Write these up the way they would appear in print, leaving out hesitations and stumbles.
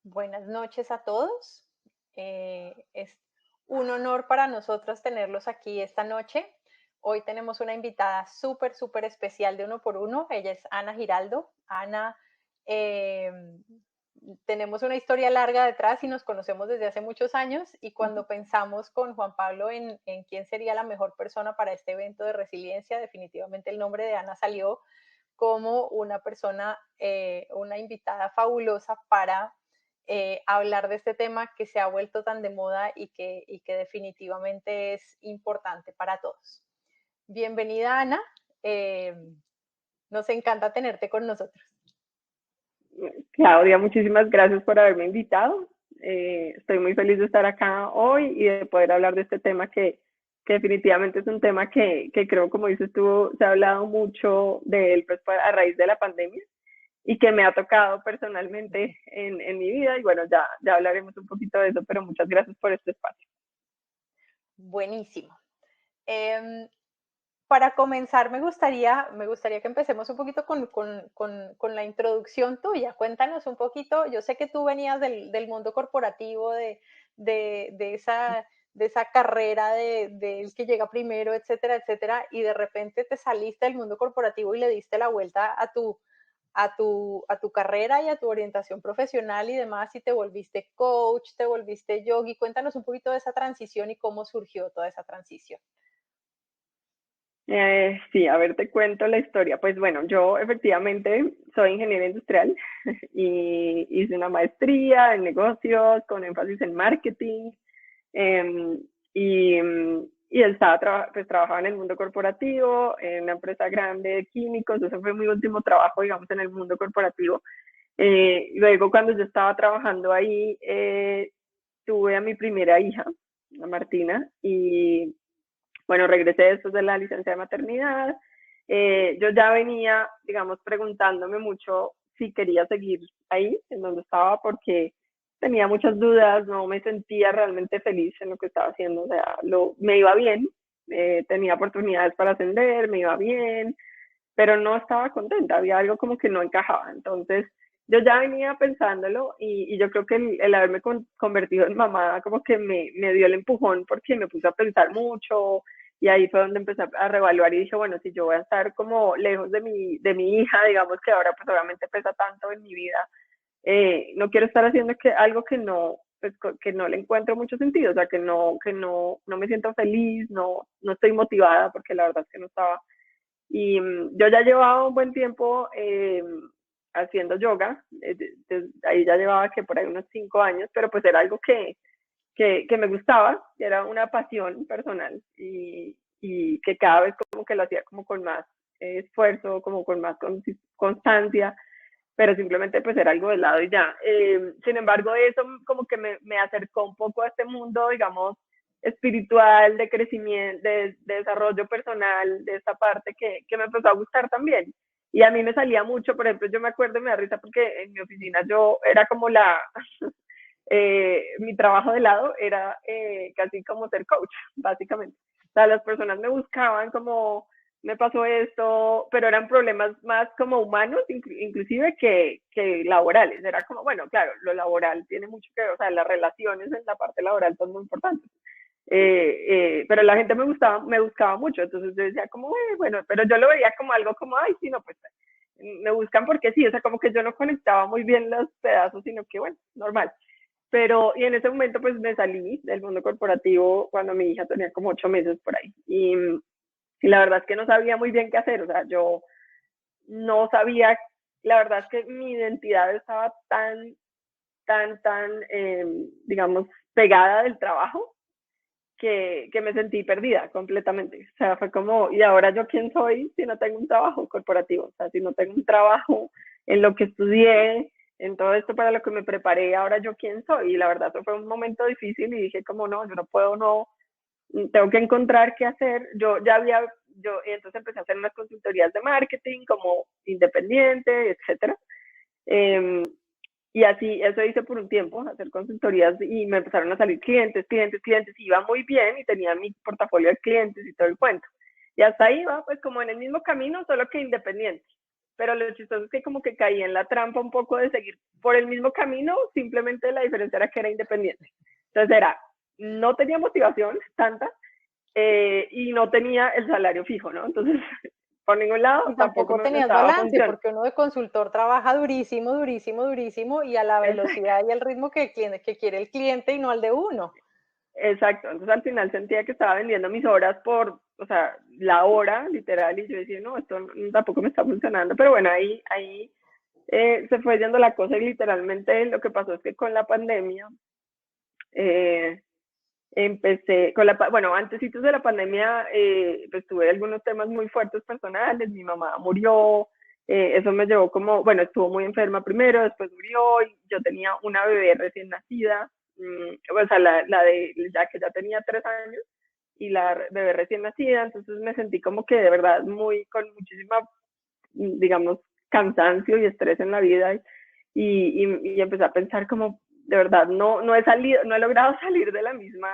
Buenas noches a todos. Es un honor para nosotros tenerlos aquí esta noche. Hoy tenemos una invitada súper, súper especial de Uno por Uno. Ella es Ana Giraldo. Ana, eh, tenemos una historia larga detrás y nos conocemos desde hace muchos años. Y cuando pensamos con Juan Pablo en quién sería la mejor persona para este evento de resiliencia, definitivamente el nombre de Ana salió como una persona, una invitada fabulosa para hablar de este tema que se ha vuelto tan de moda y que definitivamente es importante para todos. Bienvenida, Ana. Eh, Nos encanta tenerte con nosotros. Claudia, muchísimas gracias por haberme invitado. Estoy muy feliz de estar acá hoy y de poder hablar de este tema que definitivamente es un tema que creo, como dices tú, se ha hablado mucho de él pues, a raíz de la pandemia y que me ha tocado personalmente en mi vida. Y bueno, ya hablaremos un poquito de eso, pero muchas gracias por este espacio. Buenísimo. Eh, para comenzar, me gustaría que empecemos un poquito con la introducción tuya. Cuéntanos un poquito, yo sé que tú venías del mundo corporativo, de esa carrera del que llega primero, etcétera, etcétera, y de repente te saliste del mundo corporativo y le diste la vuelta a tu carrera y a tu orientación profesional y demás, y te volviste coach, te volviste yogi. Cuéntanos un poquito de esa transición y cómo surgió toda esa transición. Sí, a ver, te cuento la historia. Pues bueno, yo efectivamente soy ingeniera industrial y hice una maestría en negocios con énfasis en marketing. eh, y, y pues, trabajaba en el mundo corporativo, en una empresa grande de químicos. Ese fue mi último trabajo, digamos, en el mundo corporativo. Luego, cuando yo estaba trabajando ahí, tuve a mi primera hija, a Martina, y bueno, regresé después de la licencia de maternidad. Yo ya venía, digamos, preguntándome mucho si quería seguir ahí, en donde estaba, porque tenía muchas dudas, no me sentía realmente feliz en lo que estaba haciendo, o sea, me iba bien, tenía oportunidades para ascender, me iba bien, pero no estaba contenta, había algo como que no encajaba. Entonces, yo ya venía pensándolo y yo creo que el haberme convertido en mamá como que me dio el empujón porque me puse a pensar mucho y ahí fue donde empecé a reevaluar y dije, bueno, si yo voy a estar como lejos de mi hija, digamos que ahora pues obviamente pesa tanto en mi vida, no quiero estar haciendo algo que no, pues, que no le encuentro mucho sentido, o sea, que no me siento feliz, no estoy motivada porque la verdad es que no estaba. Y yo ya llevaba un buen tiempo haciendo yoga, ahí ya llevaba que por ahí unos 5 años, pero pues era algo que me gustaba, que era una pasión personal y que cada vez como que lo hacía como con más esfuerzo, como con más constancia, pero simplemente pues era algo de lado y ya. Sin embargo, eso como que me acercó un poco a este mundo, digamos, espiritual, de crecimiento, de desarrollo personal, de esta parte que me empezó a gustar también. Y a mí me salía mucho, por ejemplo, yo me acuerdo, me da risa porque en mi oficina yo era como mi trabajo de lado era casi como ser coach, básicamente. O sea, las personas me buscaban como, me pasó esto, pero eran problemas más como humanos, inclusive que laborales. Era como, bueno, claro, lo laboral tiene mucho que ver, o sea, las relaciones en la parte laboral son muy importantes. Pero la gente me buscaba mucho, entonces yo decía como, bueno, pero yo lo veía como algo como, ay, sí, no, pues me buscan porque sí, o sea, como que yo no conectaba muy bien los pedazos, sino que, bueno, normal. Pero, y en ese momento, pues me salí del mundo corporativo cuando mi hija tenía como 8 meses por ahí. Y la verdad es que no sabía muy bien qué hacer, o sea, yo no sabía, la verdad es que mi identidad estaba tan, digamos, pegada del trabajo que me sentí perdida completamente. O sea, fue como, ¿y ahora yo quién soy si no tengo un trabajo corporativo? O sea, si no tengo un trabajo en lo que estudié, en todo esto para lo que me preparé, ahora yo quién soy. Y la verdad, eso fue un momento difícil y dije como, no, yo no puedo, no, tengo que encontrar qué hacer. Y entonces empecé a hacer unas consultorías de marketing como independiente, etcétera. Eh, y así, eso hice por un tiempo, hacer consultorías y me empezaron a salir clientes, y iba muy bien y tenía mi portafolio de clientes y todo el cuento. Y hasta ahí iba, pues como en el mismo camino, solo que independiente. pero lo chistoso es que como que caí en la trampa un poco de seguir por el mismo camino, simplemente la diferencia era que era independiente. Entonces era, no tenía motivación tanta y no tenía el salario fijo, ¿no? Entonces, por ningún lado Y tampoco tampoco me tenías estaba balance, funcionando. porque uno de consultor trabaja durísimo, durísimo, durísimo y a la Exacto. velocidad y al ritmo que quiere el cliente y no al de uno. Exacto, entonces al final sentía que estaba vendiendo mis horas por, o sea, la hora literal y yo decía, no, esto tampoco me está funcionando, pero bueno, ahí se fue yendo la cosa y literalmente lo que pasó es que con la pandemia eh, empecé, bueno, antes de la pandemia pues tuve algunos temas muy fuertes personales, mi mamá murió, eso me llevó como, bueno, estuvo muy enferma primero, después murió y yo tenía una bebé recién nacida, o sea, la de, ya que ya tenía 3 años y la bebé recién nacida, entonces me sentí como que de verdad con muchísima, digamos, cansancio y estrés en la vida y empecé a pensar como, de verdad, no he salido, no he logrado salir del mismo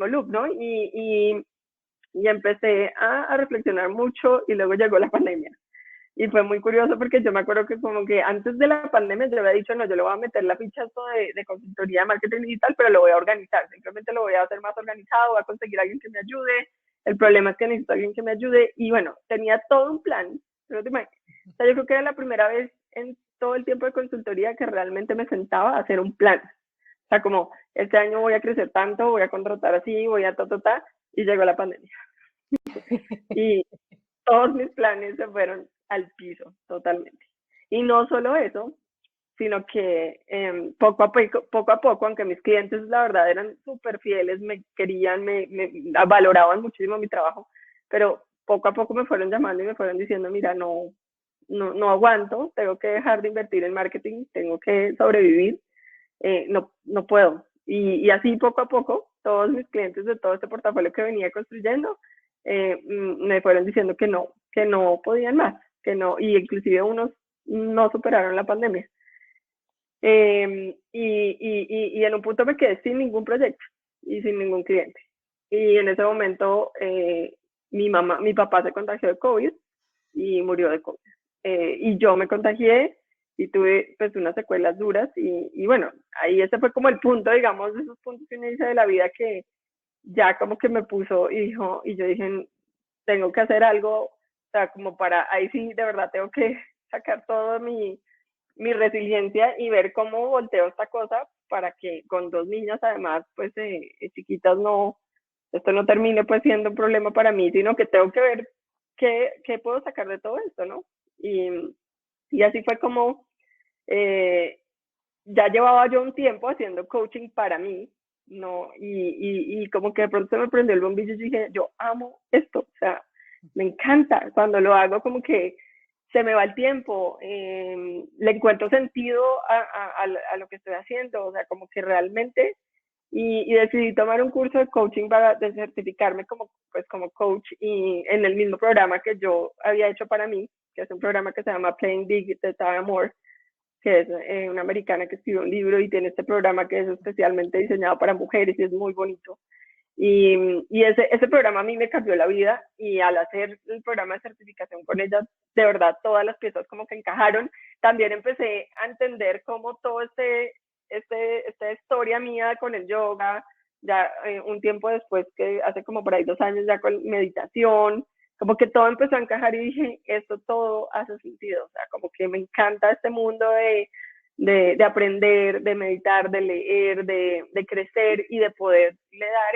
loop, ¿no? Y empecé a reflexionar mucho y luego llegó la pandemia. Y fue muy curioso porque yo me acuerdo que como que antes de la pandemia yo había dicho, no, yo le voy a meter la ficha esto de consultoría de marketing digital, pero lo voy a organizar, simplemente lo voy a hacer más organizado, voy a conseguir a alguien que me ayude, el problema es que necesito a alguien que me ayude, y bueno, tenía todo un plan, pero te imaginas, o sea, yo creo que era la primera vez en todo el tiempo de consultoría que realmente me sentaba a hacer un plan, o sea, como, este año voy a crecer tanto, voy a contratar así, voy a ta, y llegó la pandemia. Y todos mis planes se fueron al piso totalmente. Y no solo eso, sino que poco a poco, aunque mis clientes la verdad eran súper fieles, me querían, me valoraban muchísimo mi trabajo, pero poco a poco me fueron llamando y me fueron diciendo, mira, no aguanto, tengo que dejar de invertir en marketing, tengo que sobrevivir, no puedo. Y así poco a poco, todos mis clientes de todo este portafolio que venía construyendo me fueron diciendo que no podían más, que no, y inclusive unos no superaron la pandemia. Y en un punto me quedé sin ningún proyecto y sin ningún cliente. Y en ese momento mi papá se contagió de COVID y murió de COVID. Y yo me contagié y tuve pues unas secuelas duras y bueno, ahí ese fue como el punto, digamos, de esos puntos que uno dice de la vida que ya como que me puso y dijo, y yo dije, tengo que hacer algo, o sea, como para, ahí sí, de verdad tengo que sacar todo mi resiliencia y ver cómo volteo esta cosa para que con 2 niñas además, pues chiquitas, no, esto no termine pues siendo un problema para mí, sino que tengo que ver qué puedo sacar de todo esto, ¿no? Y así fue como ya llevaba yo un tiempo haciendo coaching para mí, ¿no? Y como que de pronto se me prendió el bombillo y dije, yo amo esto, o sea, me encanta. Cuando lo hago como que se me va el tiempo, le encuentro sentido a lo que estoy haciendo, o sea, como que realmente, y decidí tomar un curso de coaching para de certificarme como, pues, como coach y en el mismo programa que yo había hecho para mí, que es un programa que se llama Playing Big de Tara Moore, que es una americana que escribió un libro y tiene este programa que es especialmente diseñado para mujeres y es muy bonito. Y ese programa a mí me cambió la vida y al hacer el programa de certificación con ella, de verdad todas las piezas como que encajaron. También empecé a entender cómo todo esta historia mía con el yoga, ya un tiempo después, que hace como por ahí 2 años ya con meditación, como que todo empezó a encajar y dije, esto todo hace sentido, o sea, como que me encanta este mundo de aprender, de meditar, de leer, de crecer y de poderle dar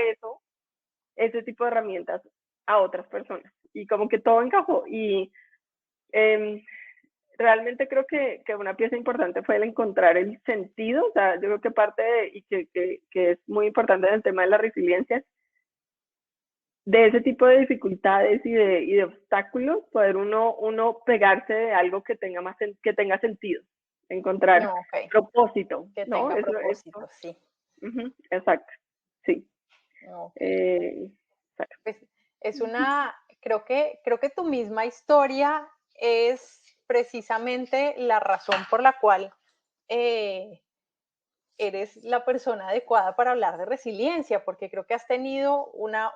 ese tipo de herramientas a otras personas. Y como que todo encajó. Y eh, realmente creo que una pieza importante fue el encontrar el sentido. O sea, yo creo que parte y que es muy importante en el tema de la resiliencia, de ese tipo de dificultades y de obstáculos, poder uno pegarse de algo que tenga, que tenga sentido, encontrar No, ok, propósito, que ¿no? tenga Eso propósito, sí. exacto, sí. Ok. Eh, exacto. Pues es creo que tu misma historia es precisamente la razón por la cual eh, eres la persona adecuada para hablar de resiliencia, porque creo que has tenido una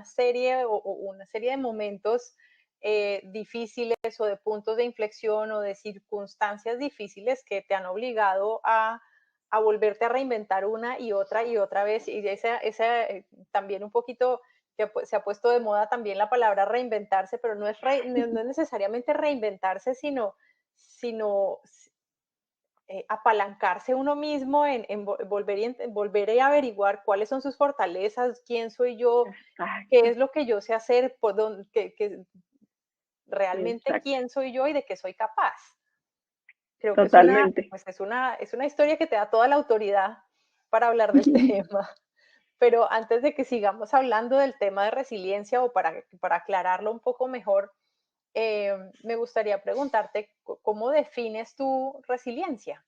serie o una serie de momentos difíciles o de puntos de inflexión o de circunstancias difíciles que te han obligado a volverte a reinventar una y otra vez. Y también un poquito se ha puesto de moda también la palabra reinventarse, pero no es necesariamente reinventarse, sino apalancarse uno mismo en volver a averiguar cuáles son sus fortalezas, quién soy yo, qué Exacto, es lo que yo sé hacer, realmente exacto, quién soy yo y de qué soy capaz. Creo que totalmente. es una historia que te da toda la autoridad para hablar del tema. Pero antes de que sigamos hablando del tema de resiliencia o para aclararlo un poco mejor, me gustaría preguntarte cómo defines tu resiliencia.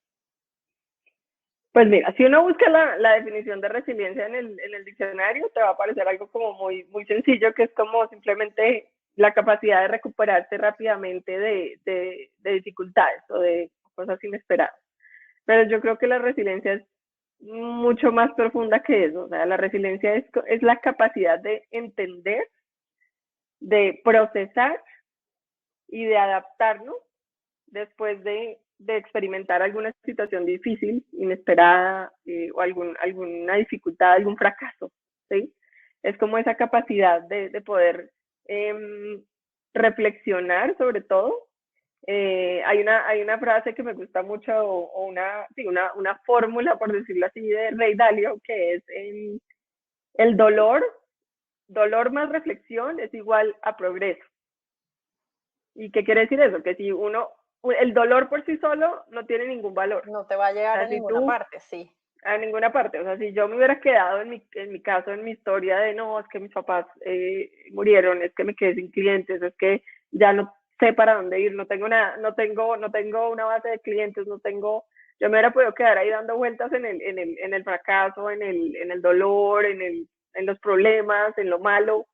Pues mira, si uno busca la definición de resiliencia en el diccionario, te va a aparecer algo como muy sencillo, que es como simplemente la capacidad de recuperarse rápidamente de dificultades o de cosas inesperadas. Pero yo creo que la resiliencia es mucho más profunda que eso. O sea, la resiliencia es la capacidad de entender, de procesar y de adaptarnos después de experimentar alguna situación difícil, inesperada, o alguna dificultad, algún fracaso, ¿sí? Es como esa capacidad de poder reflexionar sobre todo. Hay una frase que me gusta mucho, o una fórmula, por decirlo así, de Rey Dalio, que es el dolor más reflexión es igual a progreso. ¿Y qué quiere decir eso? Que si el dolor por sí solo no tiene ningún valor. No te va a O llegar sea, a si ninguna tú, parte, sí. a ninguna parte, o sea, si yo me hubiera quedado en mi caso, en mi historia de no, es que mis papás murieron, es que me quedé sin clientes, es que ya no sé para dónde ir, no tengo una base de clientes, yo me hubiera podido quedar ahí dando vueltas en el fracaso, en el dolor, en los problemas, en lo malo,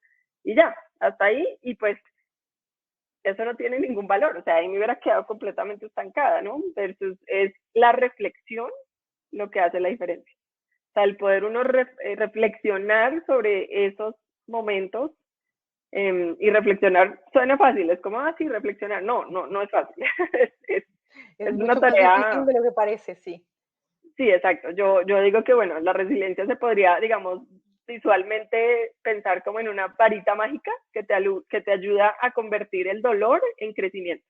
y ya, hasta ahí, y pues eso no tiene ningún valor, o sea, ahí me hubiera quedado completamente estancada, ¿no? Versus es la reflexión lo que hace la diferencia. O sea, el poder uno reflexionar sobre esos momentos, y reflexionar suena fácil, es como, sí, reflexionar. No es fácil. es, Es es una mucho más difícil tarea. de lo que parece, sí. Sí, exacto. Yo digo que, bueno, la resiliencia se podría, digamos, visualmente pensar como en una varita mágica que te ayuda a convertir el dolor en crecimiento.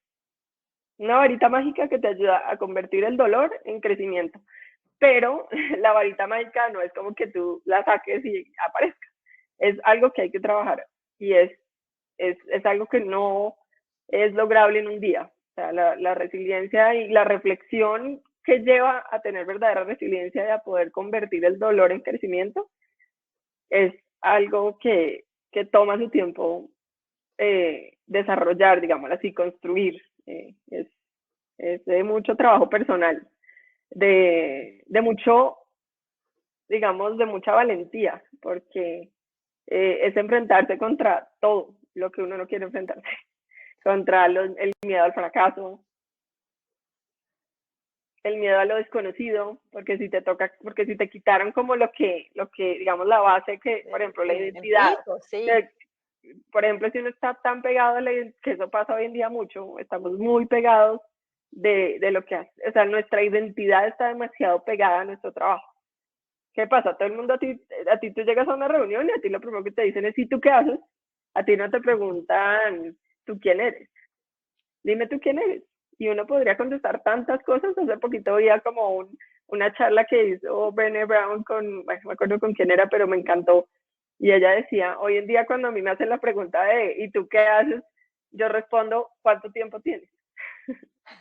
Una varita mágica que te ayuda a convertir el dolor en crecimiento. Pero la varita mágica no es como que tú la saques y aparezca. Es algo que hay que trabajar y es algo que no es lograble en un día. O sea, la resiliencia y la reflexión que lleva a tener verdadera resiliencia y a poder convertir el dolor en crecimiento es algo que toma su tiempo desarrollar, digamos así, construir. Es de mucho trabajo personal, de mucho, digamos, de mucha valentía, porque es enfrentarse contra todo lo que uno no quiere enfrentarse, contra el miedo al fracaso, el miedo a lo desconocido, porque si te quitaron como digamos, la base que, por ejemplo, la El identidad, piso, sí. que, por ejemplo, si uno está tan pegado a que eso pasa hoy en día mucho, estamos muy pegados de lo que hace, o sea, nuestra identidad está demasiado pegada a nuestro trabajo. ¿Qué pasa? Todo el mundo a ti tú llegas a una reunión y a ti lo primero que te dicen es, ¿y tú qué haces? A ti no te preguntan, ¿tú quién eres? Dime tú quién eres. Y uno podría contestar tantas cosas. Hace poquito había como una charla que hizo Brené Brown bueno, no me acuerdo con quién era, pero me encantó. Y ella decía, hoy en día cuando a mí me hacen la pregunta de, ¿y tú qué haces? Yo respondo, ¿cuánto tiempo tienes?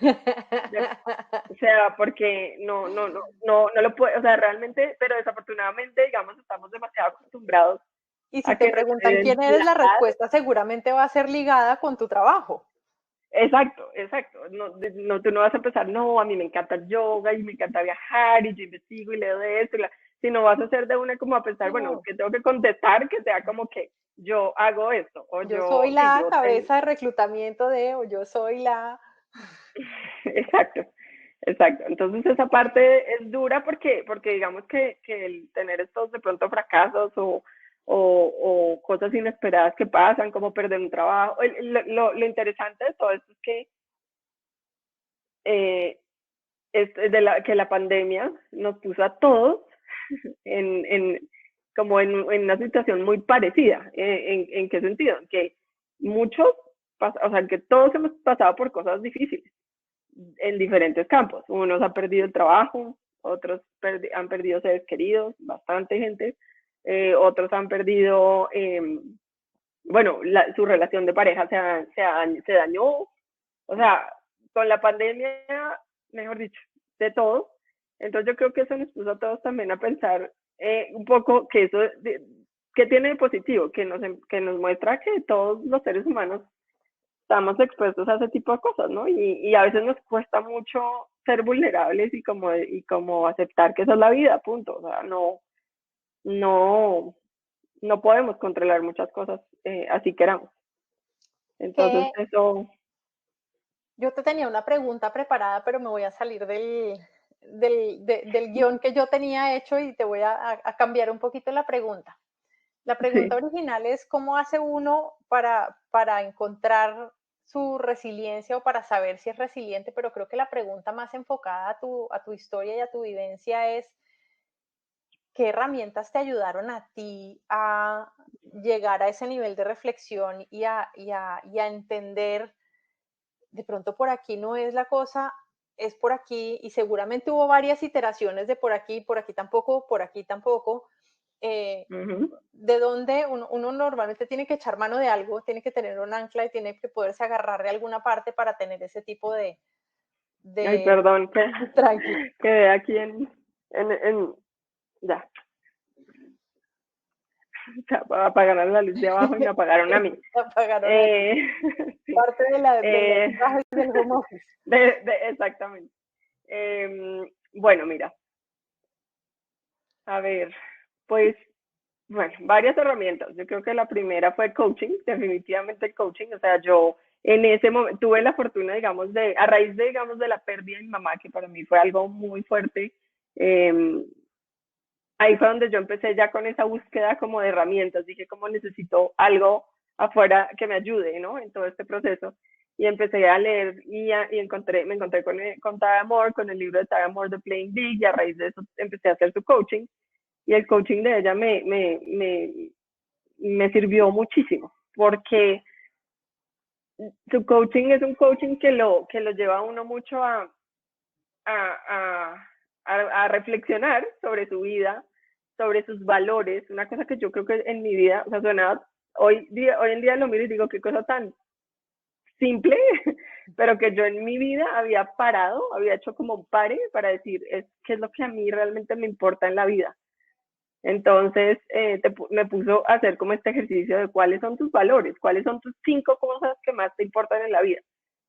O sea, porque no lo puede, o sea, realmente, pero desafortunadamente, digamos, estamos demasiado acostumbrados Y si a te que nuestra preguntan quién eres, identidad. la respuesta seguramente va a ser ligada con tu trabajo. Exacto, exacto. Tú no vas a empezar, no, a mí me encanta el yoga y me encanta viajar y yo investigo y leo de esto, sino vas a hacer de una como a pensar, bueno, No, que tengo que contestar, que sea como que yo hago esto, o yo soy sí, la cabeza de reclutamiento o yo soy la... exacto, exacto. Entonces esa parte es dura porque digamos que el tener estos de pronto fracasos o cosas inesperadas que pasan, como perder un trabajo. Lo interesante de todo esto es que, que la pandemia nos puso a todos en, en, como en una situación muy parecida. ¿En qué sentido? Que muchos, o sea, que todos hemos pasado por cosas difíciles en diferentes campos. Unos han perdido el trabajo, otros han perdido seres queridos, bastante gente. Otros han perdido, bueno, su relación de pareja se dañó. O sea, con la pandemia, mejor dicho, de todo. Entonces yo creo que eso nos puso a todos también a pensar un poco que eso, que tiene de positivo, que nos muestra que todos los seres humanos estamos expuestos a ese tipo de cosas, ¿no? Y a veces nos cuesta mucho ser vulnerables y como aceptar que esa es la vida, punto. O sea, no, no podemos controlar muchas cosas así queramos. Entonces, Que eso, yo te tenía una pregunta preparada, pero me voy a salir del guión que yo tenía hecho y te voy a cambiar un poquito la pregunta. La pregunta sí. original es cómo hace uno para encontrar su resiliencia o para saber si es resiliente, pero creo que la pregunta más enfocada a tu historia y a tu vivencia es qué herramientas te ayudaron a ti a llegar a ese nivel de reflexión y a entender, de pronto por aquí no es la cosa, es por aquí, y seguramente hubo varias iteraciones de por aquí tampoco, por aquí tampoco. eh, Ujú. de donde uno normalmente tiene que echar mano de algo, tiene que tener un ancla y tiene que poderse agarrar de alguna parte para tener ese tipo Ay, de perdón, tranqui. quedé aquí ya, apagaron la luz de abajo y me apagaron a mí. Apagaron la luz. Eh, sí, Parte de los eh, trajes del home office. exactamente. Bueno, mira, a ver, pues, bueno, varias herramientas. Yo creo que la primera fue coaching, definitivamente el coaching. O sea, yo en ese momento tuve la fortuna, digamos, a raíz de, digamos, de la pérdida de mi mamá, que para mí fue algo muy fuerte. eh, Ahí fue donde yo empecé ya con esa búsqueda como de herramientas. Dije, como necesito algo afuera que me ayude, ¿no? En todo este proceso. Y empecé a leer me encontré con Tara Moore, con el libro de Tara Moore, The Playing Big, y a raíz de eso empecé a hacer su coaching. Y el coaching de ella me sirvió muchísimo, porque su coaching es un coaching que lo lleva a uno mucho a, a reflexionar sobre su vida, sobre sus valores, una cosa que yo creo que en mi vida, o sea, suena, hoy en día lo miro y digo, qué cosa tan simple, pero que yo en mi vida había parado, había hecho como un pare para decir, qué es lo que a mí realmente me importa en la vida. Entonces me puso a hacer como este ejercicio de cuáles son tus valores, cuáles son tus 5 cosas que más te importan en la vida.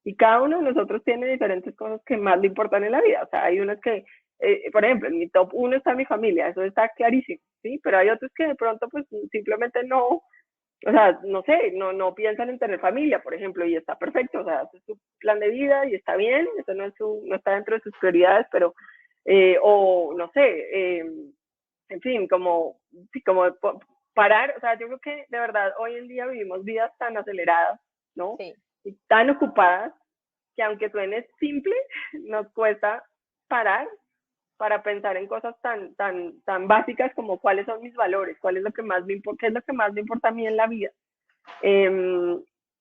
Y cada uno de nosotros tiene diferentes cosas que más le importan en la vida. O sea, hay unas que, por ejemplo, en mi top 1 está mi familia, eso está clarísimo, ¿sí? Pero hay otros que de pronto pues simplemente no, o sea, no sé, no piensan en tener familia, por ejemplo, y está perfecto, o sea, ese es su plan de vida y está bien, eso no está dentro de sus prioridades, pero, o no sé, en fin, como parar, o sea, yo creo que de verdad hoy en día vivimos vidas tan aceleradas, ¿no? Sí. Y tan ocupadas que aunque suene simple, nos cuesta parar para pensar en cosas tan básicas como cuáles son mis valores, cuál es lo que más me importa, qué es lo que más me importa a mí en la vida. Eh,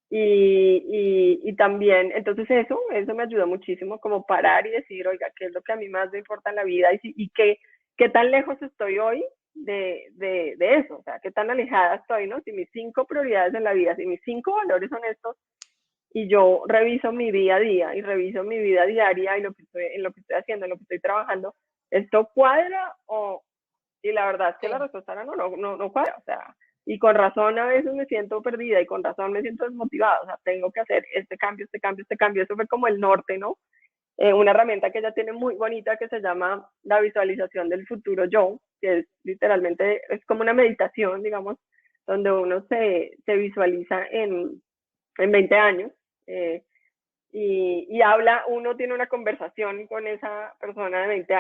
y también, entonces eso me ayudó muchísimo, como parar y decir, oiga, qué es lo que a mí más me importa en la vida y qué tan lejos estoy hoy de eso, o sea, qué tan alejada estoy, ¿no? Si mis 5 prioridades en la vida, si mis 5 valores son estos, y yo reviso mi día a día y reviso mi vida diaria y en lo que estoy haciendo, en lo que estoy trabajando, ¿esto cuadra o, y la verdad es que la Sí. respuesta era no cuadra, o sea, y con razón a veces me siento perdida y con razón me siento desmotivada, o sea, tengo que hacer este cambio, eso fue como el norte, ¿no? Una herramienta que ella tiene muy bonita que se llama la visualización del futuro yo, que es literalmente, es como una meditación, digamos, donde uno se visualiza en 20 años eh, y habla, uno tiene una conversación con esa persona de 20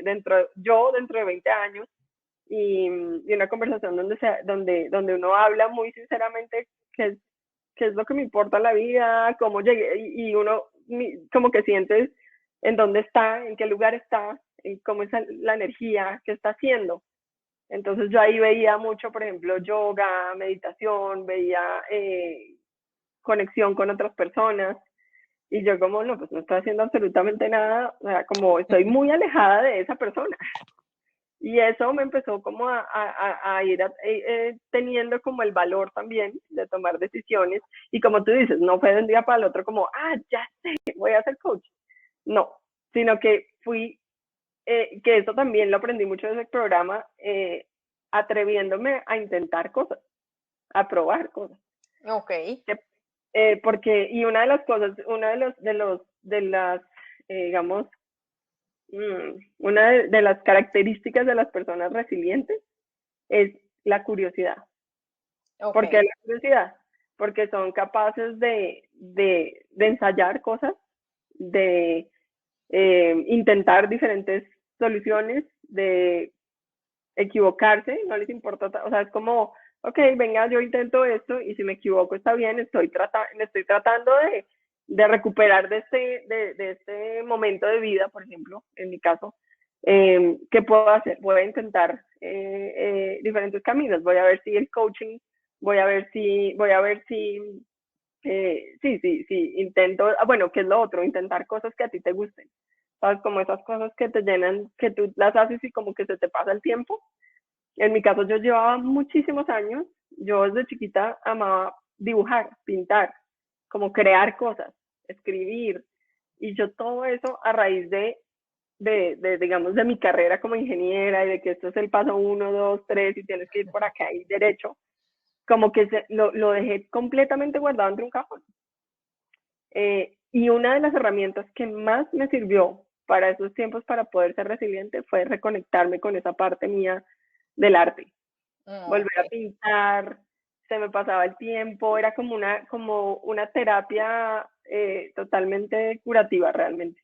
dentro de 20 años y una conversación donde uno habla muy sinceramente qué es lo que me importa en la vida, cómo llegué, y uno como que sientes en dónde está, en qué lugar está, en cómo es la energía, qué está haciendo. Entonces yo ahí veía mucho, por ejemplo, yoga, meditación, veía conexión con otras personas, y yo como, no, pues no estoy haciendo absolutamente nada, o sea, como estoy muy alejada de esa persona. Y eso me empezó como a ir teniendo como el valor también de tomar decisiones. Y como tú dices, no fue de un día para el otro como, ya sé, voy a ser coach. No, sino que fui, que eso también lo aprendí mucho de ese programa, atreviéndome a intentar cosas, a probar cosas. Ok. Porque, y una de las cosas, de las, digamos, una de las características de las personas resilientes es la curiosidad. Ok. ¿Por qué la curiosidad? Porque son capaces de ensayar cosas, de intentar diferentes soluciones, de equivocarse, no les importa, o sea, es como, ok, venga, yo intento esto y si me equivoco está bien, estoy tratando de recuperar de este momento de vida, por ejemplo, en mi caso, ¿qué puedo hacer? Voy a intentar diferentes caminos, voy a ver si el coaching, voy a ver si sí, intento, bueno, ¿qué es lo otro? Intentar cosas que a ti te gusten, ¿sabes? Como esas cosas que te llenan, que tú las haces y como que se te pasa el tiempo. En mi caso, yo llevaba muchísimos años, yo desde chiquita amaba dibujar, pintar, como crear cosas, escribir, y yo todo eso a raíz digamos, de mi carrera como ingeniera y de que esto es el paso 1, 2, 3 y tienes que ir por acá y derecho, como que lo dejé completamente guardado entre un cajón. Y una de las herramientas que más me sirvió para esos tiempos para poder ser resiliente fue reconectarme con esa parte mía del arte. Volver a Ok. pintar, se me pasaba el tiempo, era como una terapia totalmente curativa realmente.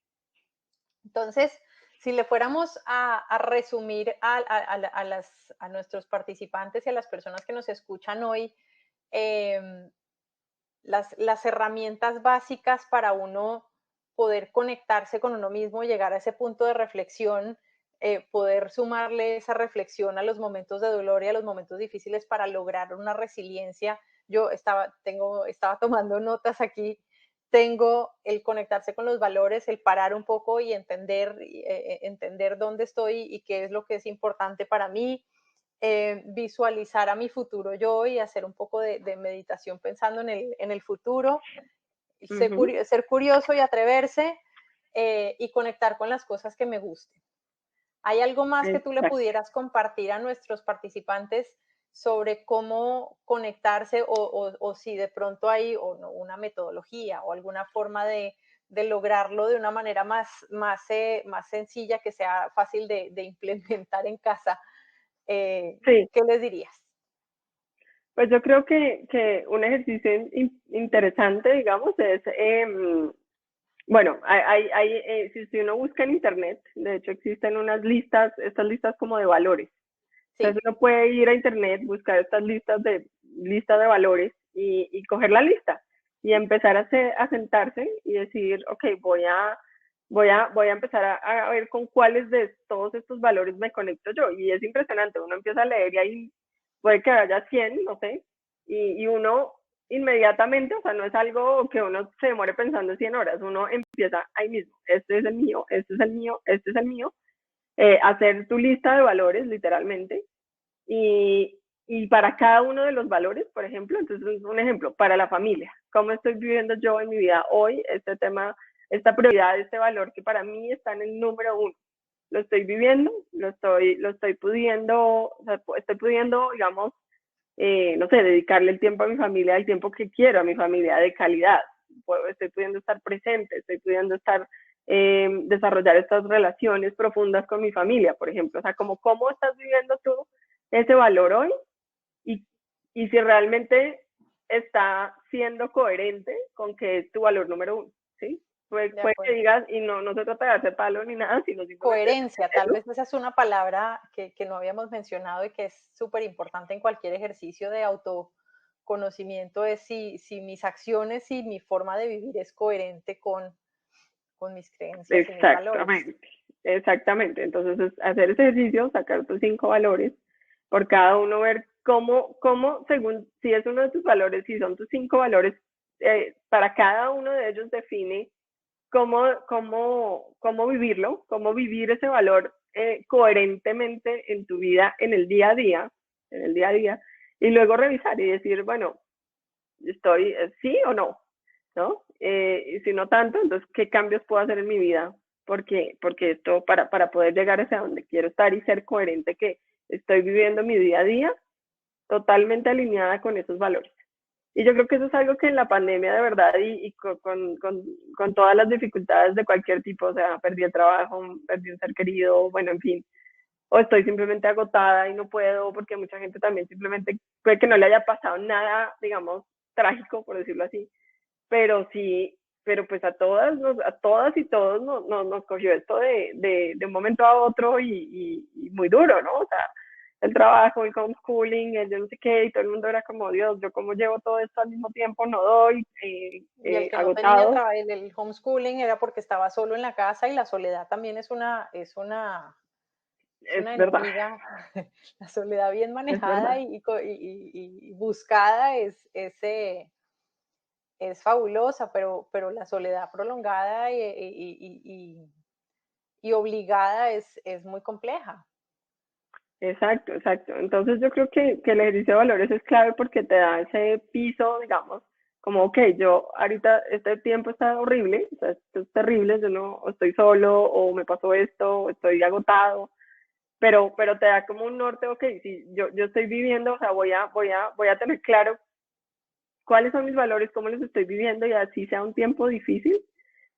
Entonces, si le fuéramos a resumir a nuestros participantes y a las personas que nos escuchan hoy, eh, las herramientas básicas para uno poder conectarse con uno mismo, llegar a ese punto de reflexión, poder sumarle esa reflexión a los momentos de dolor y a los momentos difíciles para lograr una resiliencia. Yo estaba tomando notas aquí, tengo el conectarse con los valores, el parar un poco y entender dónde estoy y qué es lo que es importante para mí, visualizar a mi futuro yo y hacer un poco de meditación pensando en el futuro, Ujú, ser curioso y atreverse, y conectar con las cosas que me gusten. ¿Hay algo más que tú le exacto. pudieras compartir a nuestros participantes sobre cómo conectarse o si de pronto hay o no, una metodología o alguna forma de lograrlo de una manera más sencilla que sea fácil de implementar en casa? Sí, ¿Qué les dirías? pues yo creo que un ejercicio interesante, digamos, es, bueno, si uno busca en internet, de hecho existen unas listas, estas listas como de valores. Sí. Entonces uno puede ir a internet, buscar estas listas de valores y coger la lista y empezar a sentarse y decir, ok, voy a empezar a ver con cuáles de todos estos valores me conecto yo. Y es impresionante, uno empieza a leer y ahí puede que haya 100, no sé, y uno inmediatamente, o sea, no es algo que uno se demore pensando 100 horas, uno empieza ahí mismo, este es el mío, este es el mío, este es el mío, hacer tu lista de valores literalmente y para cada uno de los valores, por ejemplo, entonces un ejemplo, para la familia, ¿cómo estoy viviendo yo en mi vida hoy este tema, esta prioridad, este valor que para mí está en el número uno? Lo estoy viviendo, lo estoy pudiendo, o sea, estoy pudiendo, digamos, no sé, dedicarle el tiempo a mi familia, el tiempo que quiero a mi familia de calidad. Estoy pudiendo estar presente, estoy pudiendo estar, desarrollar estas relaciones profundas con mi familia, por ejemplo. O sea, como cómo estás viviendo tú ese valor hoy y, y si realmente está siendo coherente con que es tu valor número uno, ¿sí? de puede que acuerdo. digas, y no se trata de darse palo ni nada, sino simplemente Coherencia, tal hacerlo. vez esa es una palabra que no habíamos mencionado y que es súper importante en cualquier ejercicio de autoconocimiento, es si mis acciones y mi forma de vivir es coherente con mis creencias y mis valores. Exactamente, exactamente. Entonces, es hacer ese ejercicio, sacar tus 5 valores, por cada uno ver según, si es uno de tus valores, si son tus 5 valores, para cada uno de ellos define cómo vivirlo, cómo vivir ese valor coherentemente en tu vida, en el día a día, y luego revisar y decir, bueno, estoy sí o no, ¿no? Y si no tanto, entonces, ¿qué cambios puedo hacer en mi vida? Porque esto, para poder llegar hacia donde quiero estar y ser coherente, que estoy viviendo mi día a día totalmente alineada con esos valores. Y yo creo que eso es algo que en la pandemia de verdad y con todas las dificultades de cualquier tipo, o sea, perdí el trabajo, perdí un ser querido, bueno, en fin, o estoy simplemente agotada y no puedo, porque mucha gente también simplemente puede que no le haya pasado nada, digamos, trágico, por decirlo así, pero sí, pero pues a todas y todos nos cogió esto de un momento a otro y muy duro, ¿no? O sea, el trabajo, el homeschooling, el yo no sé qué, y todo el mundo era como, Dios, yo como llevo todo esto al mismo tiempo, no doy, Y el que no tenía agotado, el homeschooling era porque estaba solo en la casa y la soledad también es es una verdad, enemiga. La soledad bien es manejada verdad. y buscada es fabulosa, pero la soledad prolongada y obligada es muy compleja. Exacto, exacto. Entonces yo creo que el ejercicio de valores es clave porque te da ese piso, digamos, como, ok, yo ahorita este tiempo está horrible, o sea, esto es terrible, yo no, o estoy solo, o me pasó esto, o estoy agotado, pero te da como un norte, ok, si yo estoy viviendo, o sea, voy a tener claro cuáles son mis valores, cómo los estoy viviendo y así sea un tiempo difícil,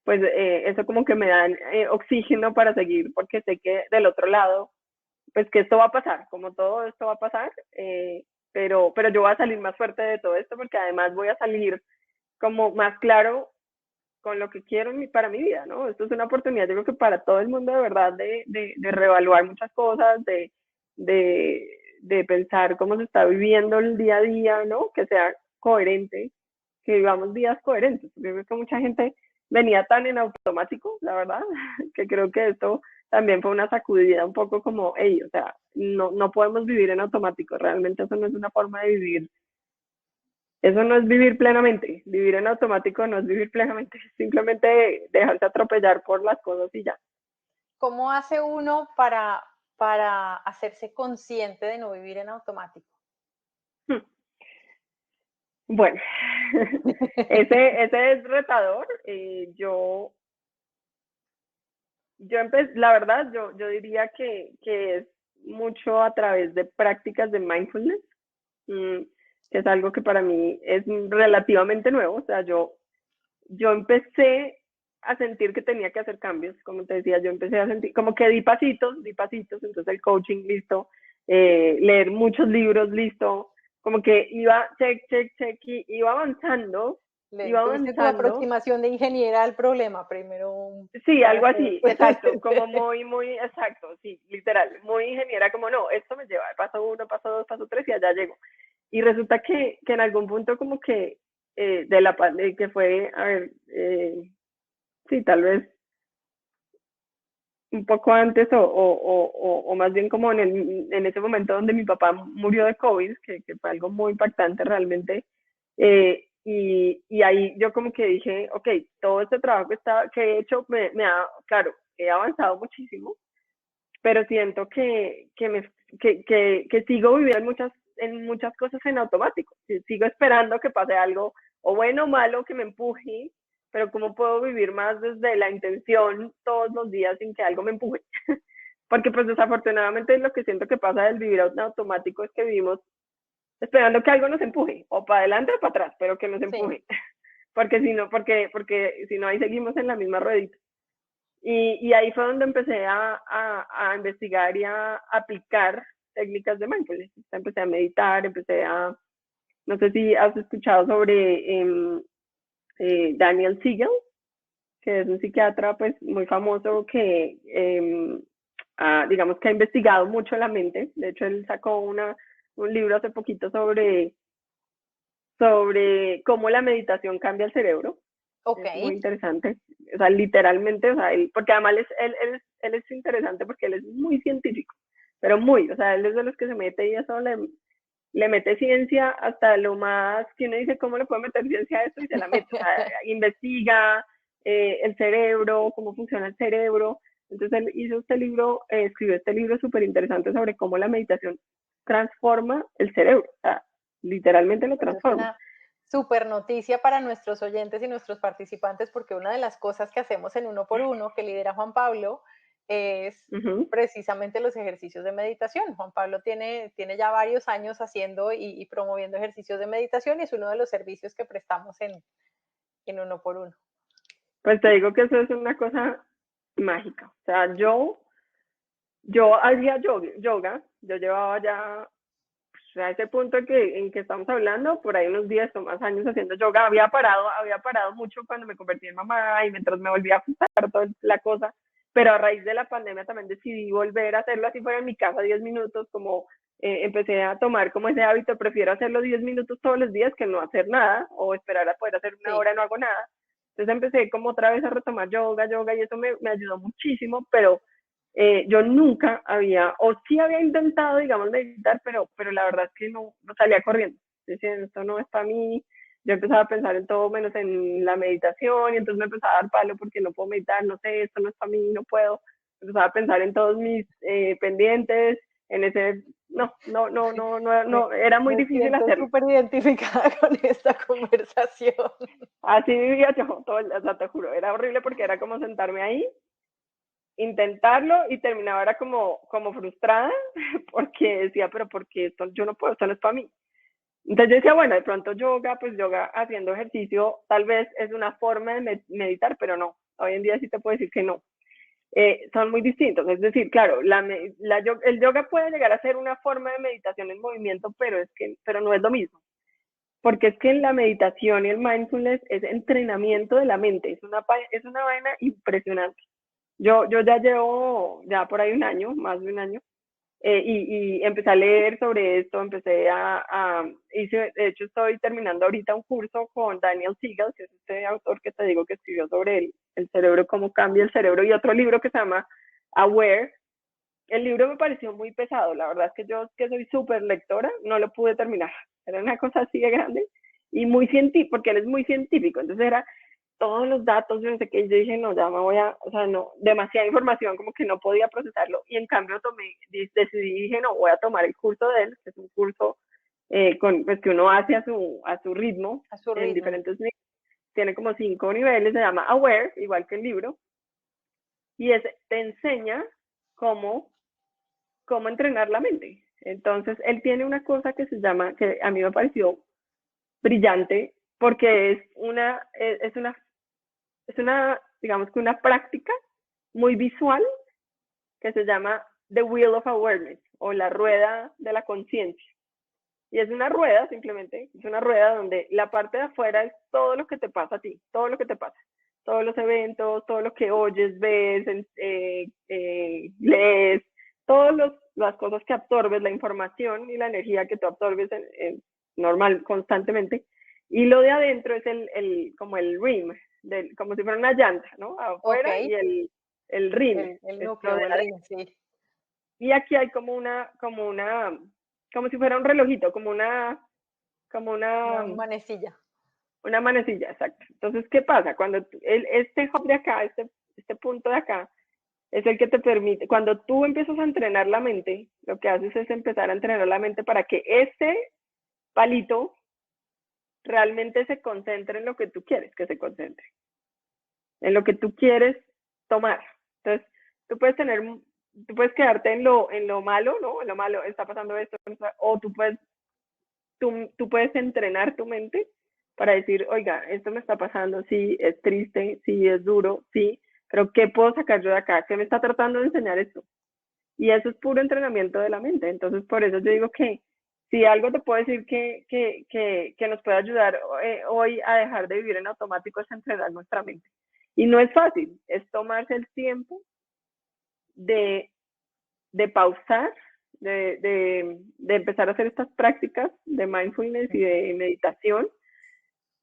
pues eso como que me dan oxígeno para seguir porque sé que del otro lado pues que esto va a pasar, como todo esto va a pasar, pero yo voy a salir más fuerte de todo esto porque además voy a salir como más claro con lo que quiero para mi vida, ¿no? Esto es una oportunidad, yo creo que para todo el mundo de verdad de reevaluar muchas cosas, de, de pensar cómo se está viviendo el día a día, ¿no? Que sea coherente, que vivamos días coherentes. Yo creo que mucha gente venía tan en automático, la verdad, que creo que esto también fue una sacudida un poco como, hey, o sea, no podemos vivir en automático, realmente eso no es una forma de vivir, eso no es vivir plenamente, vivir en automático no es vivir plenamente, es simplemente dejarse atropellar por las cosas y ya. ¿Cómo hace uno para hacerse consciente de no vivir en automático? Hmm. Bueno, ese es retador. La verdad, yo diría que es mucho a través de prácticas de mindfulness, mm, que es algo que para mí es relativamente nuevo. O sea, yo empecé a sentir que tenía que hacer cambios, como te decía, yo empecé a sentir, como que di pasitos, entonces el coaching listo, leer muchos libros listo, como que iba check, check, check, y Le iba tuviste tu avanzando. aproximación de ingeniera al problema, primero Sí, para algo que así, después exacto, como muy exacto, sí, literal, muy ingeniera, como no, esto me lleva, paso uno, paso dos, paso tres y allá llego. Y resulta que en algún punto como que de la pandemia, que fue, a ver, sí, tal vez un poco antes o más bien como en ese momento donde mi papá murió de COVID, que fue algo muy impactante realmente. Y ahí yo como que dije, ok, todo este trabajo que he hecho claro, he avanzado muchísimo, pero siento que sigo viviendo en muchas cosas en automático. Sigo esperando que pase algo, o bueno o malo, que me empuje, pero ¿cómo puedo vivir más desde la intención todos los días sin que algo me empuje? Porque pues desafortunadamente lo que siento que pasa del vivir en automático es que vivimos esperando que algo nos empuje, o para adelante o para atrás, pero que nos sí, empuje. Porque si no ahí seguimos en la misma ruedita. Y ahí fue donde empecé a investigar y a aplicar técnicas de mindfulness. Empecé a meditar, no sé si has escuchado sobre Daniel Siegel, que es un psiquiatra pues muy famoso que digamos que ha investigado mucho la mente. De hecho, él sacó un libro hace poquito sobre cómo la meditación cambia el cerebro. Ok. Es muy interesante. O sea, literalmente, o sea, porque además él es interesante porque él es muy científico, pero muy, o sea, él es de los que se mete y eso le mete ciencia hasta lo más, que uno dice, ¿cómo le puede meter ciencia a esto? Y se la mete, o sea, investiga el cerebro, cómo funciona el cerebro. Entonces él hizo este libro, escribió este libro súper interesante sobre cómo la meditación transforma el cerebro, o sea, literalmente lo Eso es transforma. una super noticia para nuestros oyentes y nuestros participantes, porque una de las cosas que hacemos en Uno por Uno, que lidera Juan Pablo, es precisamente los ejercicios de meditación. Juan Pablo tiene ya varios años haciendo y promoviendo ejercicios de meditación y es uno de los servicios que prestamos en Uno por Uno. Pues te digo que eso es una cosa mágica. O sea, yo hacía yoga, yo llevaba ya pues, a ese punto en que estamos hablando, por ahí unos 10 o más años haciendo yoga, había parado mucho cuando me convertí en mamá y mientras me volví a ajustar toda la cosa, pero a raíz de la pandemia también decidí volver a hacerlo así fuera en mi casa 10 minutos, como empecé a tomar como ese hábito, prefiero hacerlo 10 minutos todos los días que no hacer nada o esperar a poder hacer una hora y no hago nada. Entonces empecé como otra vez a retomar yoga y eso me ayudó muchísimo, pero yo nunca había, o sí había intentado, digamos, meditar, pero la verdad es que no salía corriendo. Decía, esto no es para mí. Yo empezaba a pensar en todo menos en la meditación y entonces me empezaba a dar palo porque no puedo meditar, no sé, esto no es para mí, no puedo. Empezaba a pensar en todos mis pendientes, en ese, era muy Me difícil siento hacerlo. súper identificada con esta conversación. Así vivía yo, todo, o sea, te juro, era horrible porque era como sentarme ahí intentarlo y terminaba era como frustrada porque decía, pero porque esto yo no puedo, esto no es para mí. Entonces yo decía, bueno, de pronto yoga, pues yoga haciendo ejercicio tal vez es una forma de meditar, pero no, hoy en día sí te puedo decir que no. Son muy distintos, es decir, claro, el yoga puede llegar a ser una forma de meditación en movimiento, pero no es lo mismo, porque es que la meditación y el mindfulness es entrenamiento de la mente, es una vaina impresionante. Yo ya llevo ya por ahí un año, más de un año, y empecé a leer sobre esto, de hecho estoy terminando ahorita un curso con Daniel Siegel, que es este autor que te digo que escribió sobre el cerebro, cómo cambia el cerebro, y otro libro que se llama Aware. El libro me pareció muy pesado, la verdad es que yo, que soy súper lectora, no lo pude terminar, era una cosa así de grande, y muy científico, porque él es muy científico, entonces era todos los datos, yo no sé qué, yo dije, no, ya me voy o sea, no, demasiada información, como que no podía procesarlo, y en cambio decidí, dije, no, voy a tomar el curso de él, que es un curso pues, que uno hace a su ritmo, A su en ritmo. diferentes niveles, tiene como 5 niveles, se llama Aware, igual que el libro, y te enseña cómo entrenar la mente. Entonces, él tiene una cosa que se llama, que a mí me pareció brillante, porque es una, digamos que una práctica muy visual que se llama The Wheel of Awareness o la rueda de la conciencia. Y es una rueda, simplemente, es una rueda donde la parte de afuera es todo lo que te pasa a ti, todo lo que te pasa, todos los eventos, todo lo que oyes, ves, lees, todas las cosas que absorbes, la información y la energía que tú absorbes normal, constantemente. Y lo de adentro es como el rim, como si fuera una llanta, ¿no? Afuera Ok. y el rim, El es lo núcleo de o el adentro. ring, sí. Y aquí hay como si fuera un relojito, Una manecilla. una manecilla, exacto. Entonces, ¿qué pasa? Cuando este hub de acá, este punto de acá, es el que te permite, cuando tú empiezas a entrenar la mente, lo que haces es empezar a entrenar la mente para que este palito realmente se concentre en lo que tú quieres que se concentre, en lo que tú quieres tomar. Entonces, tú puedes quedarte en lo malo, ¿no? En lo malo, está pasando esto, o tú puedes entrenar tu mente para decir, oiga, esto me está pasando, sí, es triste, sí, es duro, sí, pero ¿qué puedo sacar yo de acá? ¿Qué me está tratando de enseñar esto? Y eso es puro entrenamiento de la mente. Entonces, por eso yo digo que si algo te puedo decir que nos puede ayudar hoy a dejar de vivir en automático es entrenar nuestra mente. Y no es fácil, es tomarse el tiempo de, de pausar, de empezar a hacer estas prácticas de mindfulness y de meditación.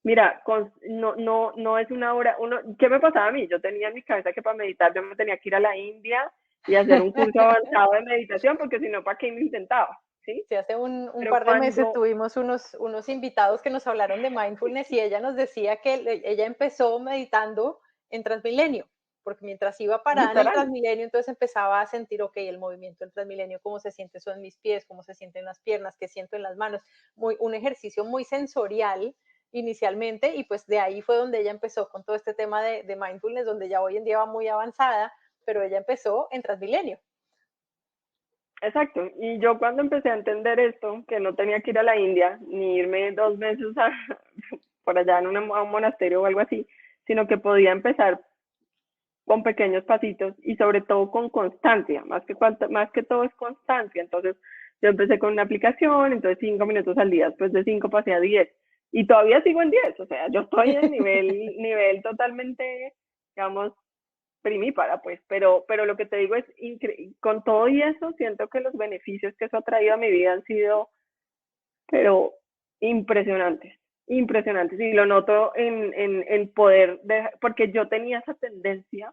Mira, no es una hora, ¿qué me pasaba a mí? Yo tenía en mi cabeza que para meditar yo me tenía que ir a la India y hacer un curso avanzado de meditación, porque si no, ¿para qué me intentaba? ¿Sí? Sí, hace un Pero par de meses tuvimos unos invitados que nos hablaron de mindfulness y ella nos decía que ella empezó meditando en Transmilenio, porque mientras iba parada en el literal, Transmilenio, entonces empezaba a sentir, ok, el movimiento del Transmilenio, cómo se siente eso en mis pies, cómo se sienten las piernas, qué siento en las manos, un ejercicio muy sensorial inicialmente, y pues de ahí fue donde ella empezó con todo este tema de mindfulness, donde ya hoy en día va muy avanzada, pero ella empezó en Transmilenio. exacto. Y yo cuando empecé a entender esto, que no tenía que ir a la India, ni irme 2 meses por allá en a un monasterio o algo así, sino que podía empezar con pequeños pasitos y sobre todo con constancia, más que todo es constancia. Entonces yo empecé con una aplicación, entonces 5 minutos al día, después de 5 pasé a 10 y todavía sigo en 10, o sea, yo estoy en nivel totalmente, digamos, primípara, pues, pero lo que te digo es, con todo y eso, siento que los beneficios que eso ha traído a mi vida han sido, pero impresionantes, impresionantes, y lo noto en poder, porque yo tenía esa tendencia,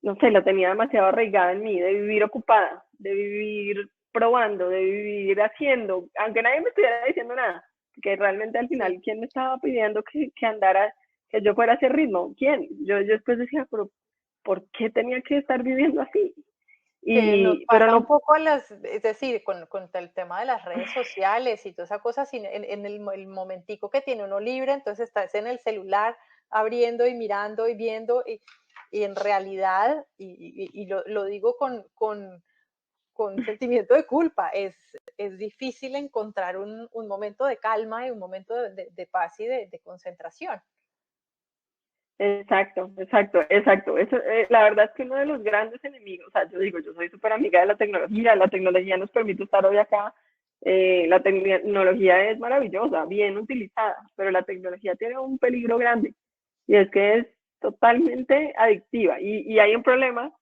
no sé, la tenía demasiado arraigada en mí, de vivir ocupada, de vivir probando, de vivir haciendo, aunque nadie me estuviera diciendo nada, que realmente al final, Sí. ¿quién me estaba pidiendo que andara, que yo fuera a ese ritmo? ¿Quién? Yo después decía, pero ¿por qué tenía que estar viviendo así? Que nos Pero pasa un no, poco es decir, con el tema de las redes sociales y toda esa cosa, en el momentico que tiene uno libre, entonces estás en el celular abriendo y mirando y viendo y en realidad, y lo digo con sentimiento de culpa, es difícil encontrar un momento de calma y un momento de paz y de concentración. exacto, exacto, exacto. Eso, la verdad es que uno de los grandes enemigos, o sea, yo digo, yo soy súper amiga de la tecnología nos permite estar hoy acá, la tecnología es maravillosa, bien utilizada, pero la tecnología tiene un peligro grande y es que es totalmente adictiva y hay un problema.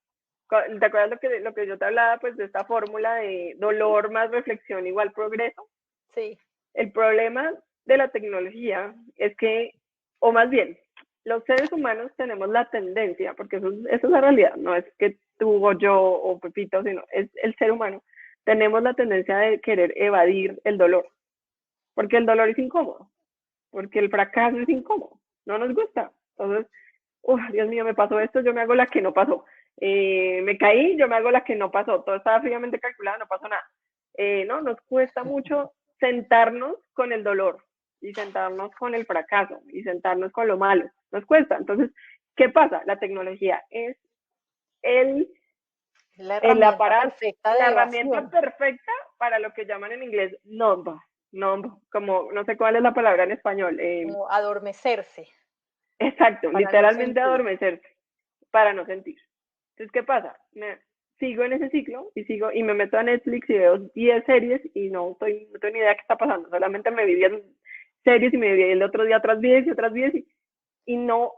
¿Te acuerdas lo que yo te hablaba, pues, de esta fórmula de dolor más reflexión igual progreso? Sí, El problema de la tecnología es que, o más bien, los seres humanos tenemos la tendencia, porque eso es la realidad, no es que tú o yo o Pepito, sino es el ser humano, tenemos la tendencia de querer evadir el dolor, porque el dolor es incómodo, porque el fracaso es incómodo, no nos gusta. Entonces, Dios mío, me pasó esto, yo me hago la que no pasó. Me caí, yo me hago la que no pasó. Todo estaba fríamente calculado, no pasó nada. No, nos cuesta mucho sentarnos con el dolor y sentarnos con el fracaso y sentarnos con lo malo. Nos cuesta. Entonces, ¿qué pasa? La tecnología es el, la el herramienta aparato, perfecta la de herramienta evasión, perfecta para lo que llaman en inglés numb, como no sé cuál es la palabra en español. como adormecerse Exacto, para no literalmente sentir. adormecerse para no sentir. Entonces, ¿qué pasa? Sigo en ese ciclo y me meto a Netflix y veo 10 series y no tengo ni idea qué está pasando. Solamente me vi 10 series y me vi el otro día otras 10 y otras 10 y no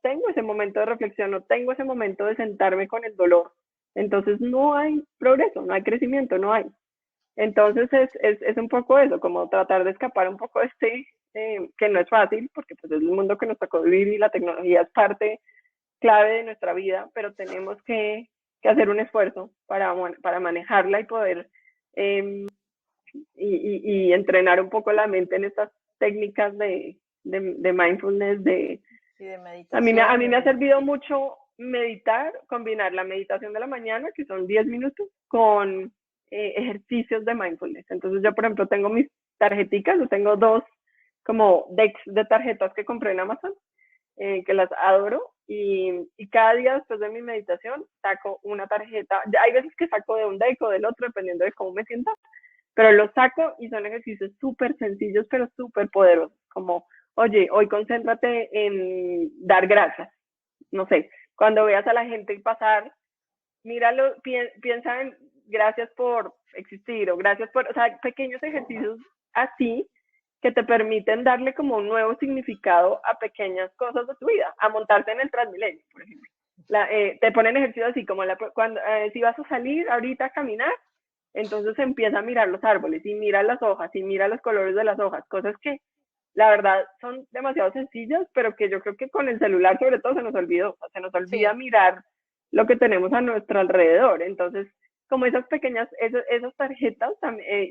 tengo ese momento de reflexión, no tengo ese momento de sentarme con el dolor. Entonces no hay progreso, no hay crecimiento, no hay. Entonces es un poco eso, como tratar de escapar un poco de que no es fácil, porque pues es el mundo que nos tocó vivir y la tecnología es parte clave de nuestra vida, pero tenemos que hacer un esfuerzo para manejarla y poder y entrenar un poco la mente en estas técnicas de mindfulness. Y de A mí me ha meditación. servido mucho meditar, combinar la meditación de la mañana, que son 10 minutos, con ejercicios de mindfulness. Entonces yo, por ejemplo, tengo mis tarjeticas, yo tengo dos como decks de tarjetas que compré en Amazon, que las adoro, y cada día después de mi meditación saco una tarjeta. Hay veces que saco de un deck o del otro, dependiendo de cómo me sienta, pero los saco y son ejercicios súper sencillos, pero súper poderosos, como, oye, hoy concéntrate en dar gracias, no sé, cuando veas a la gente pasar, míralo, piensa en gracias por existir o gracias por, o sea, pequeños ejercicios así que te permiten darle como un nuevo significado a pequeñas cosas de tu vida, a montarte en el Transmilenio, por ejemplo. Te ponen ejercicios así como cuando, si vas a salir ahorita a caminar, entonces empieza a mirar los árboles y mira las hojas y mira los colores de las hojas, cosas que la verdad son demasiado sencillas, pero que yo creo que con el celular sobre todo se nos olvidó, se nos olvida Sí, mirar lo que tenemos a nuestro alrededor. Entonces, como esas pequeñas, esas tarjetas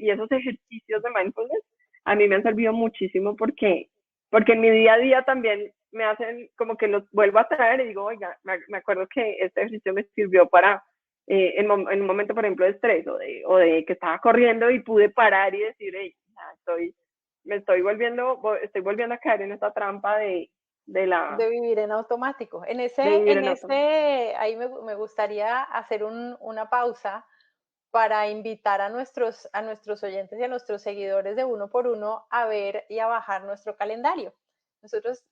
y esos ejercicios de mindfulness, a mí me han servido muchísimo porque en mi día a día también me hacen como que los vuelvo a traer y digo, oiga, me acuerdo que este ejercicio me sirvió para en un momento, por ejemplo, de estrés o de que estaba corriendo y pude parar y decir, hey, estoy volviendo a caer en esta trampa de vivir en automático. de vivir en auto. Ahí me gustaría hacer una pausa para invitar a nuestros oyentes y a nuestros seguidores de uno por uno a ver y a bajar nuestro calendario. Nosotros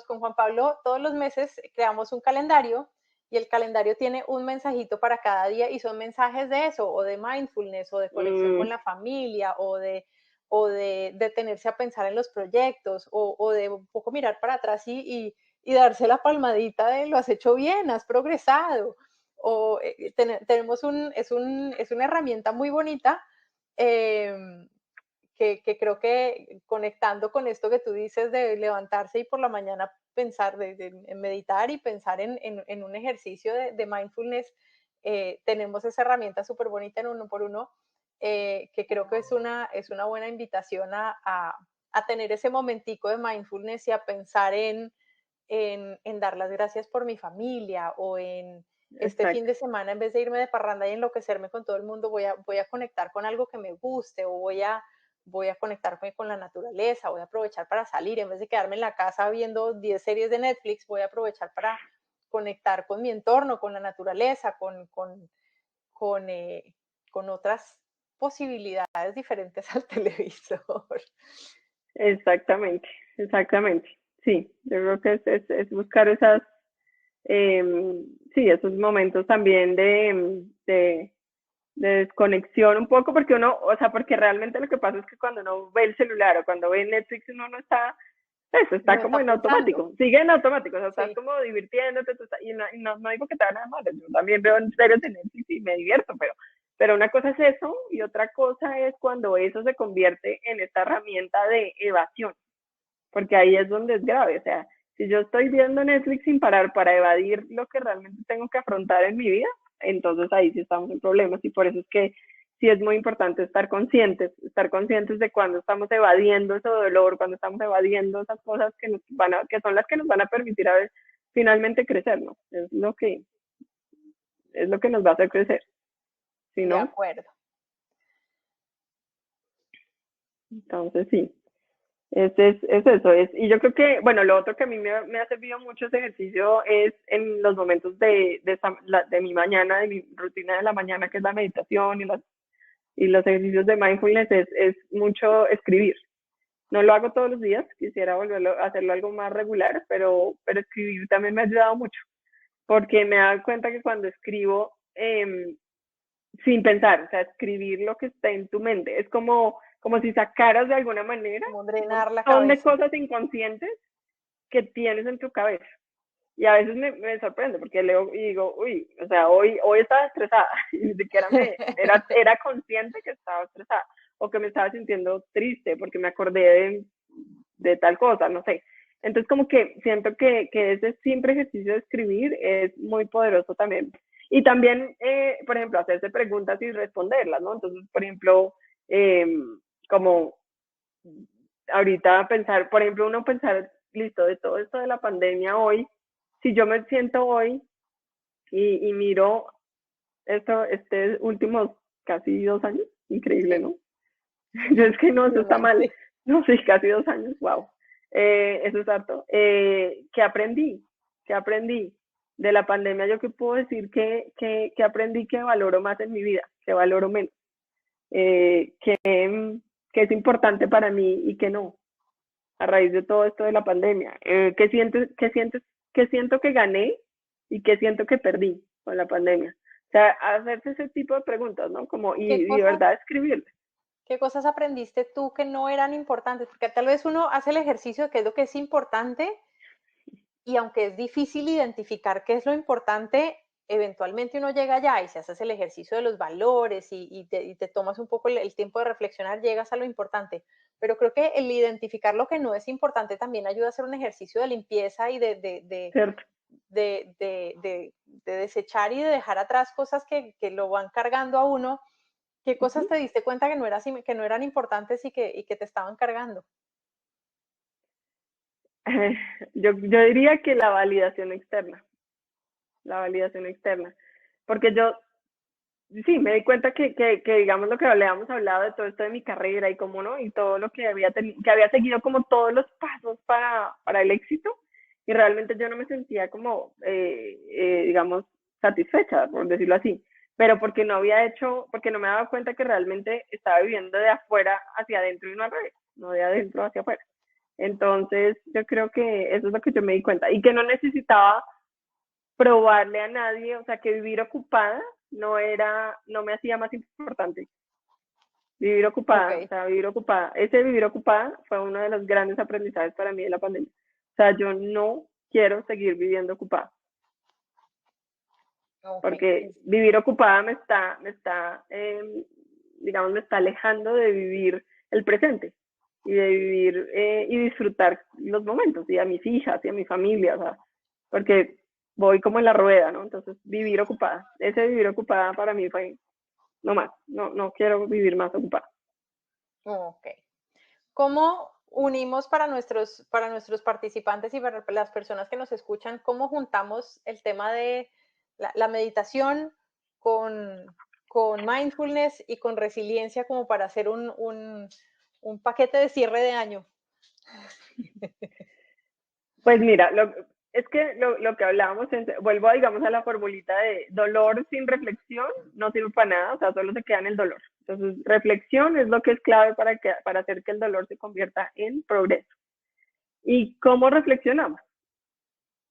con Juan Pablo todos los meses creamos un calendario y el calendario tiene un mensajito para cada día y son mensajes de eso, o de mindfulness, o de conexión con la familia, o de detenerse a pensar en los proyectos, o de un poco mirar para atrás y darse la palmadita de lo has hecho bien, has progresado, o tenemos es una herramienta muy bonita eh, que creo que conectando con esto que tú dices de levantarse y por la mañana pensar, de meditar y pensar en un ejercicio de mindfulness, tenemos esa herramienta súper bonita en uno por uno, que creo que es una buena invitación a tener ese momentico de mindfulness y a pensar en dar las gracias por mi familia o en este fin Exacto, de semana, en vez de irme de parranda y enloquecerme con todo el mundo, voy a conectar con algo que me guste o voy a conectarme con la naturaleza, voy a aprovechar para salir, en vez de quedarme en la casa viendo 10 series de Netflix, voy a aprovechar para conectar con mi entorno, con la naturaleza, con con otras posibilidades diferentes al televisor. exactamente, exactamente. Sí, yo creo que es buscar eh, sí, esos momentos también de desconexión un poco, porque uno, o sea, porque realmente lo que pasa es que cuando uno ve el celular o cuando ve Netflix, uno no está, eso está No como está en pensando. automático, sigue en automático, o sea, estás Sí, como divirtiéndote, no digo que te haga nada malo, yo también veo en series de Netflix y me divierto, pero una cosa es eso y otra cosa es cuando eso se convierte en esta herramienta de evasión, porque ahí es donde es grave, o sea, si yo estoy viendo Netflix sin parar para evadir lo que realmente tengo que afrontar en mi vida, entonces ahí sí estamos en problemas y por eso es que sí es muy importante estar conscientes de cuando estamos evadiendo ese dolor, cuando estamos evadiendo esas cosas que son las que nos van a permitir a ver, finalmente crecer, ¿no? Es lo que nos va a hacer crecer, si de no, acuerdo. entonces sí. Es eso, y yo creo que, bueno, lo otro que a mí me ha servido mucho ese ejercicio es en los momentos de mi mañana, de mi rutina de la mañana, que es la meditación y los ejercicios de mindfulness, es mucho escribir. No lo hago todos los días, quisiera volverlo a hacerlo algo más regular, pero escribir también me ha ayudado mucho, porque me he dado cuenta que cuando escribo, sin pensar, o sea, escribir lo que está en tu mente, es como si sacaras de alguna manera Como un drenar la montón de cabeza. cosas inconscientes que tienes en tu cabeza. Y a veces me sorprende porque leo y digo, uy, o sea, hoy estaba estresada y ni siquiera era consciente que estaba estresada o que me estaba sintiendo triste porque me acordé de tal cosa, no sé. Entonces como que siento que ese simple ejercicio de escribir es muy poderoso también. Y también, por ejemplo, hacerse preguntas y responderlas, ¿no? Entonces, por ejemplo, eh, como ahorita pensar, por ejemplo, uno pensar, listo, de todo esto de la pandemia hoy, si yo me siento hoy y miro últimos casi 2 años, increíble, Sí, ¿no? Yo es que no, eso está mal. impresionante. No, sí, casi 2 años, wow. Eso es harto. ¿Qué aprendí? ¿Qué aprendí de la pandemia? Yo que puedo decir que aprendí que valoro más en mi vida, que valoro menos, que es importante para mí y que no, a raíz de todo esto de la pandemia. ¿Qué siento que gané y qué siento que perdí con la pandemia? O sea, hacerse ese tipo de preguntas, ¿no? Como, ¿Qué y de cosas, verdad escribirle. ¿Qué cosas aprendiste tú que no eran importantes? Porque tal vez uno hace el ejercicio de qué es lo que es importante y aunque es difícil identificar qué es lo importante, eventualmente uno llega allá y si haces el ejercicio de los valores y te tomas un poco el tiempo de reflexionar, llegas a lo importante. Pero creo que el identificar lo que no es importante también ayuda a hacer un ejercicio de limpieza y ¿cierto? de desechar y de dejar atrás cosas que lo van cargando a uno. ¿Qué cosas Ujú. te diste cuenta que no eran importantes y que te estaban cargando? Yo diría que la validación externa, porque yo sí me di cuenta que digamos lo que habíamos hablado de todo esto de mi carrera y cómo no, y todo lo que que había seguido como todos los pasos para el éxito, y realmente yo no me sentía como, digamos, satisfecha, por decirlo así, pero porque no había hecho, porque no me daba cuenta que realmente estaba viviendo de afuera hacia adentro y no al revés, no de adentro hacia afuera. Entonces, yo creo que eso es lo que yo me di cuenta y que no necesitaba probarle a nadie, o sea, que vivir ocupada no me hacía más importante. Vivir Ok, ocupada, o sea, vivir ocupada. Ese vivir ocupada fue uno de los grandes aprendizajes para mí de la pandemia. O sea, yo no quiero seguir viviendo ocupada, ok. porque vivir ocupada digamos, me está alejando de vivir el presente y de vivir y disfrutar los momentos y a mis hijas y a mi familia, o sea, porque voy como en la rueda, ¿no? Entonces, vivir ocupada, ese vivir ocupada para mí fue, no más, no quiero vivir más ocupada. Ok. ¿Cómo unimos para nuestros participantes y para las personas que nos escuchan, cómo juntamos el tema de la meditación con mindfulness y con resiliencia como para hacer un paquete de cierre de año? Pues mira, es que lo que hablábamos, vuelvo digamos a la formulita de dolor sin reflexión no sirve para nada, o sea, solo se queda en el dolor. Entonces, reflexión es lo que es clave para hacer que el dolor se convierta en progreso. ¿Y cómo reflexionamos?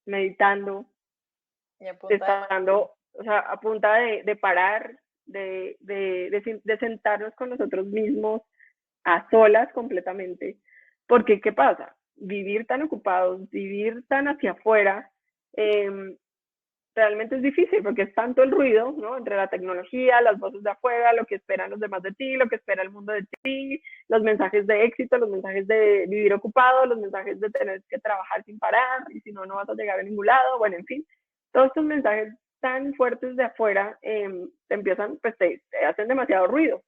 Meditando, Y a punta de mindfulness. estando, o sea, a punta de parar, de sentarnos con nosotros mismos a solas completamente. Porque, ¿qué pasa? Vivir tan ocupados, vivir tan hacia afuera, eh, realmente es difícil porque es tanto el ruido, ¿no? Entre la tecnología, las voces de afuera, lo que esperan los demás de ti, lo que espera el mundo de ti, los mensajes de éxito, los mensajes de vivir ocupado, los mensajes de tener que trabajar sin parar y si no, no vas a llegar a ningún lado, bueno, en fin, todos estos mensajes tan fuertes de afuera te empiezan, pues te hacen demasiado ruido.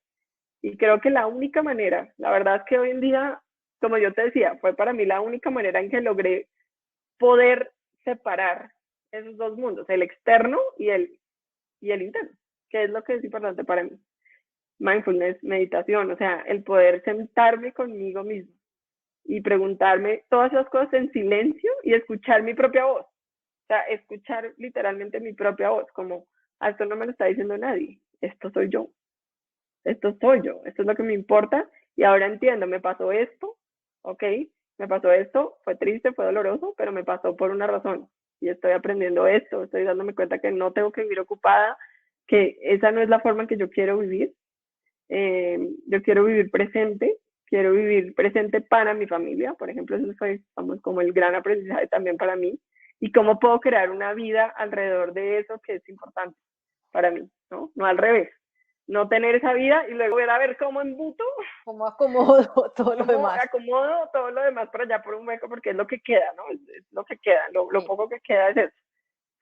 Y creo que la única manera, la verdad es que hoy en día, como yo te decía, fue para mí la única manera en que logré poder separar esos dos mundos, el externo y el interno, que es lo que es importante para mí. Mindfulness, meditación, o sea, el poder sentarme conmigo mismo y preguntarme todas esas cosas en silencio y escuchar mi propia voz. O sea, escuchar literalmente mi propia voz, como, esto no me lo está diciendo nadie, esto soy yo, esto es lo que me importa y ahora entiendo, me pasó esto, ok, me pasó esto, fue triste, fue doloroso, pero me pasó por una razón y estoy aprendiendo esto, estoy dándome cuenta que no tengo que vivir ocupada, que esa no es la forma en que yo quiero vivir, yo quiero vivir presente para mi familia, por ejemplo, eso fue vamos, como el gran aprendizaje también para mí, y cómo puedo crear una vida alrededor de eso que es importante para mí, ¿no? No al revés, no tener esa vida y luego ver a ver cómo embuto, ¿Cómo acomodo todo lo cómo demás? acomodo todo lo demás por allá por un hueco, porque es lo que queda, ¿no? Es lo que queda, lo Sí. poco que queda es eso.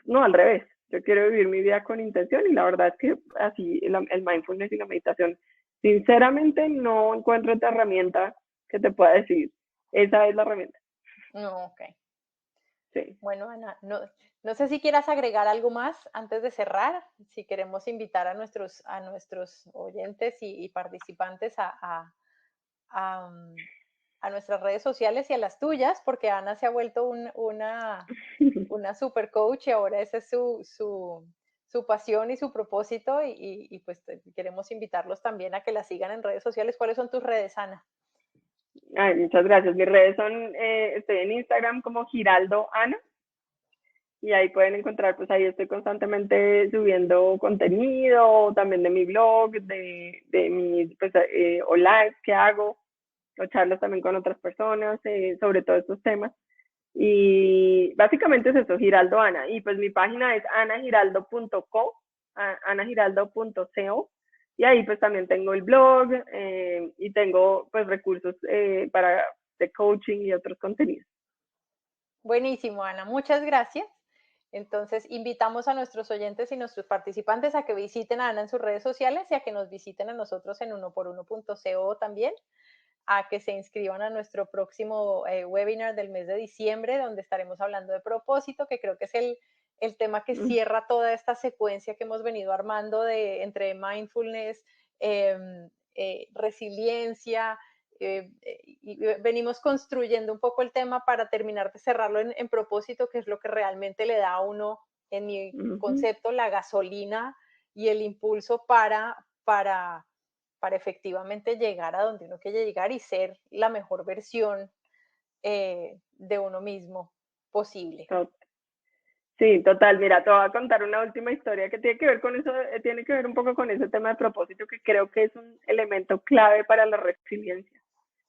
No, al revés. Yo quiero vivir mi vida con intención y la verdad es que así el mindfulness y la meditación, sinceramente no encuentro otra herramienta que te pueda decir. Esa es la herramienta. No, ok. Sí. Bueno, Ana, no sé si quieras agregar algo más antes de cerrar, si queremos invitar a nuestros oyentes y participantes a nuestras redes sociales y a las tuyas, porque Ana se ha vuelto una super coach y ahora esa es su pasión y su propósito y pues queremos invitarlos también a que la sigan en redes sociales. ¿Cuáles son tus redes, Ana? Ay, muchas gracias. Mis redes son, estoy en Instagram como Giraldo Ana y ahí pueden encontrar, pues ahí estoy constantemente subiendo contenido, también de mi blog, de mis, pues, o lives que hago, o charlas también con otras personas sobre todos estos temas. Y básicamente es eso, Giraldo Ana. Y pues mi página es anagiraldo.co, anagiraldo.co. Y ahí pues también tengo el blog y tengo pues recursos para de coaching y otros contenidos. Buenísimo, Ana. Muchas gracias. Entonces, invitamos a nuestros oyentes y nuestros participantes a que visiten a Ana en sus redes sociales y a que nos visiten a nosotros en unoporuno.co también, a que se inscriban a nuestro próximo webinar del mes de diciembre, donde estaremos hablando de propósito, que creo que es el tema que cierra toda esta secuencia que hemos venido armando entre mindfulness, resiliencia, y venimos construyendo un poco el tema para terminar de cerrarlo en propósito, que es lo que realmente le da a uno, en mi concepto, la gasolina y el impulso para efectivamente llegar a donde uno quiere llegar y ser la mejor versión de uno mismo posible. Sí, total. Mira, te voy a contar una última historia que tiene que ver con eso, tiene que ver un poco con ese tema de propósito, que creo que es un elemento clave para la resiliencia.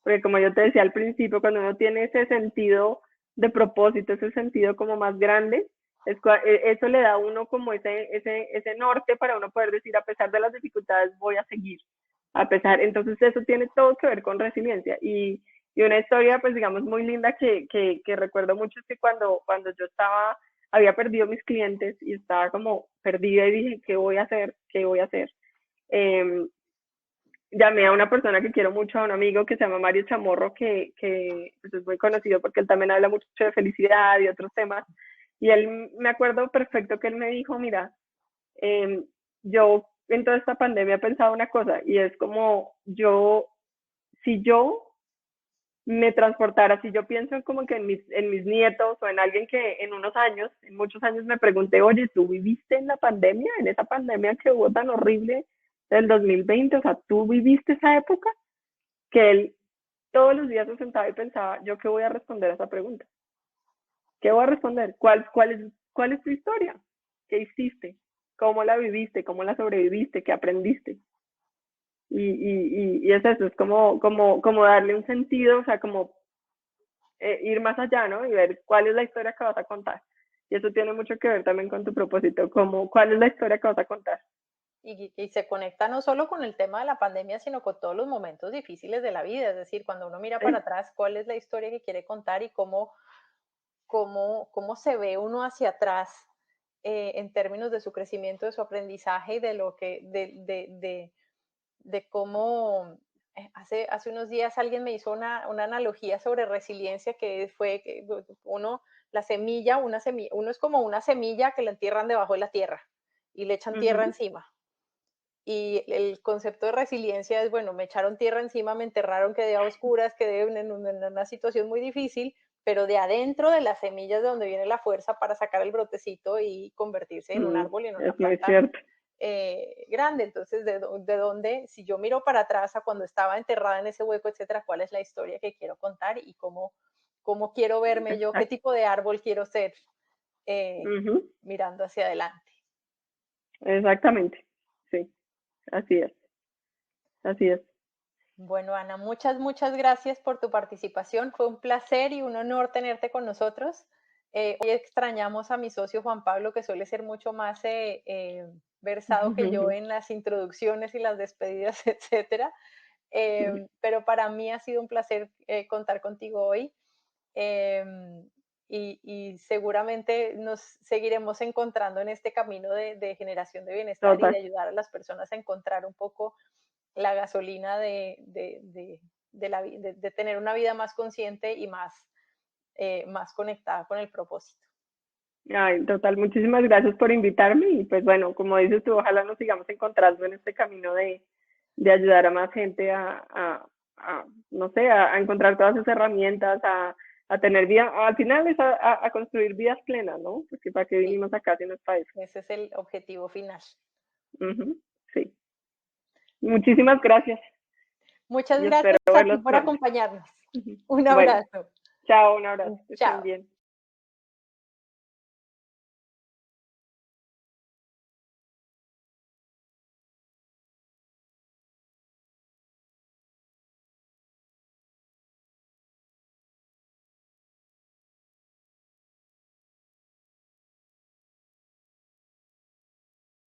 Porque como yo te decía al principio, cuando uno tiene ese sentido de propósito, ese sentido como más grande, eso le da a uno como ese norte para uno poder decir, a pesar de las dificultades, voy a seguir. Entonces eso tiene todo que ver con resiliencia. Y una historia, pues digamos, muy linda que recuerdo mucho es que cuando yo había perdido mis clientes y estaba como perdida y dije, ¿qué voy a hacer? ¿Qué voy a hacer? Llamé a una persona que quiero mucho, a un amigo que se llama Mario Chamorro, que pues es muy conocido porque él también habla mucho de felicidad y otros temas. Y él, me acuerdo perfecto que él me dijo, mira, yo en toda esta pandemia he pensado una cosa, y es como si yo me transportara, si yo pienso como que en mis nietos o en alguien que en unos años, en muchos años me pregunté, oye, ¿tú viviste en la pandemia, en esa pandemia que hubo tan horrible del 2020? O sea, ¿tú viviste esa época? Que él todos los días se sentaba y pensaba, ¿yo qué voy a responder a esa pregunta? ¿Qué voy a responder? ¿Cuál es tu historia? ¿Qué hiciste? ¿Cómo la viviste? ¿Cómo la sobreviviste? ¿Qué aprendiste? Y es eso, es como darle un sentido, o sea, como ir más allá, ¿no? Y ver cuál es la historia que vas a contar. Y eso tiene mucho que ver también con tu propósito, como cuál es la historia que vas a contar. Y se conecta no solo con el tema de la pandemia, sino con todos los momentos difíciles de la vida. Es decir, cuando uno mira para atrás, cuál es la historia que quiere contar y cómo se ve uno hacia atrás en términos de su crecimiento, de su aprendizaje y de lo que, de cómo hace unos días alguien me hizo una analogía sobre resiliencia, que fue que uno es como una semilla que la entierran debajo de la tierra y le echan tierra encima. Y el concepto de resiliencia es, bueno, me echaron tierra encima, me enterraron, quedé a oscuras, quedé en una situación muy difícil, pero de adentro de las semillas de donde viene la fuerza para sacar el brotecito y convertirse en un árbol y en una Es muy planta cierto. grande. Entonces, ¿de dónde, si yo miro para atrás a cuando estaba enterrada en ese hueco, etcétera, cuál es la historia que quiero contar y cómo quiero verme yo, qué tipo de árbol quiero ser mirando hacia adelante? Exactamente, sí, así es, así es. Bueno, Ana, muchas gracias por tu participación. Fue un placer y un honor tenerte con nosotros. Hoy extrañamos a mi socio Juan Pablo, que suele ser mucho más versado que yo en las introducciones y las despedidas, etcétera. Pero para mí ha sido un placer contar contigo hoy. Y seguramente nos seguiremos encontrando en este camino de generación de bienestar y de ayudar a las personas a encontrar un poco la gasolina de tener una vida más consciente y más conectada con el propósito. Ay, total, muchísimas gracias por invitarme y pues bueno, como dices tú, ojalá nos sigamos encontrando en este camino de ayudar a más gente no sé, a encontrar todas esas herramientas, a tener vida, al final es a construir vidas plenas, ¿no? Porque para qué vinimos acá si no es para eso. Ese es el objetivo final. Sí. Muchísimas gracias. Muchas Y gracias espero a ti verlos por pronto. acompañarnos. Un Bueno, abrazo. chao, un abrazo. Que estén Chao. bien.